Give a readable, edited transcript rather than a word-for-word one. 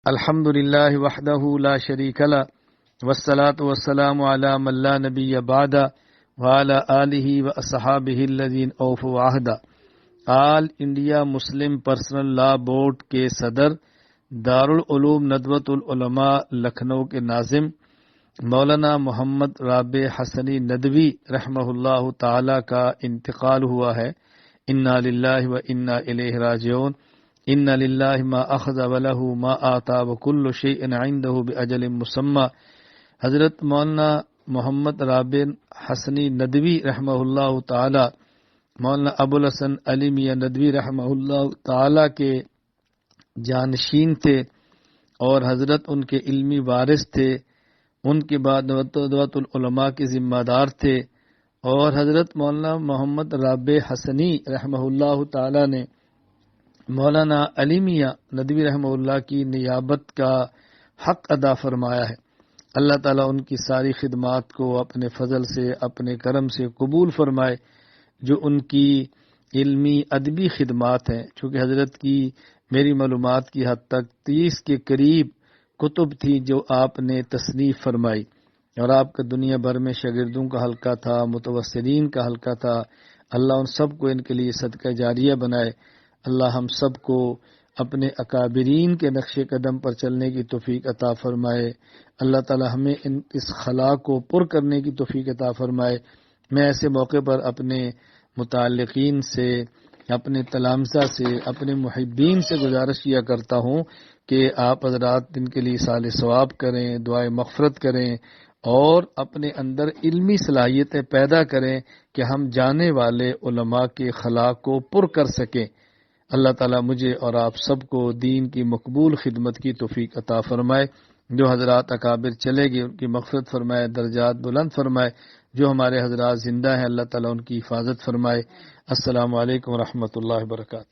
الحمد للہ وحدہ لا شریک لہ والصلاة والسلام علی من لا نبی بعد وعلی آلہ واصحابہ الذین اوفوا عہدا۔ آل انڈیا مسلم پرسنل لا بورڈ کے صدر، دارالعلوم ندوۃ العلماء لکھنؤ کے ناظم مولانا محمد رابع حسنی ندوی رحمہ اللہ تعالی کا انتقال ہوا ہے۔ انا للہ و انا الیہ راجعون۔ ان للہ ما اخذ ولہ ما آتا وکل شیء عنده باجل مسمى۔ حضرت مولانا محمد رابع حسنی ندوی رحمہ اللہ تعالی مولانا ابو الحسن علی میاں ندوی رحمہ اللہ تعالی کے جانشین تھے اور حضرت ان کے علمی وارث تھے۔ ان کے بعد ندوۃ العلماء کے ذمہ دار تھے، اور حضرت مولانا محمد رابع حسنی رحمہ اللہ تعالی نے مولانا علی میاں ندوی رحمہ اللہ کی نیابت کا حق ادا فرمایا ہے۔ اللہ تعالیٰ ان کی ساری خدمات کو اپنے فضل سے، اپنے کرم سے قبول فرمائے، جو ان کی علمی ادبی خدمات ہیں۔ چونکہ حضرت کی میری معلومات کی حد تک 30 کے قریب کتب تھی جو آپ نے تصنیف فرمائی، اور آپ کا دنیا بھر میں شاگردوں کا حلقہ تھا، متوسرین کا حلقہ تھا۔ اللہ ان سب کو ان کے لیے صدقہ جاریہ بنائے۔ اللہ ہم سب کو اپنے اکابرین کے نقش قدم پر چلنے کی توفیق عطا فرمائے۔ اللہ تعالی ہمیں اس خلا کو پر کرنے کی توفیق عطا فرمائے۔ میں ایسے موقع پر اپنے متعلقین سے، اپنے تلامذہ سے، اپنے محبین سے گزارش کیا کرتا ہوں کہ آپ حضرات ان کے لیے صالح ثواب کریں، دعائے مغفرت کریں، اور اپنے اندر علمی صلاحیتیں پیدا کریں کہ ہم جانے والے علماء کے خلا کو پر کر سکیں۔ اللہ تعالیٰ مجھے اور آپ سب کو دین کی مقبول خدمت کی توفیق عطا فرمائے۔ جو حضرات اکابر چلے گئے ان کی مغفرت فرمائے، درجات بلند فرمائے۔ جو ہمارے حضرات زندہ ہیں اللہ تعالیٰ ان کی حفاظت فرمائے۔ السلام علیکم ورحمۃ اللہ وبرکاتہ۔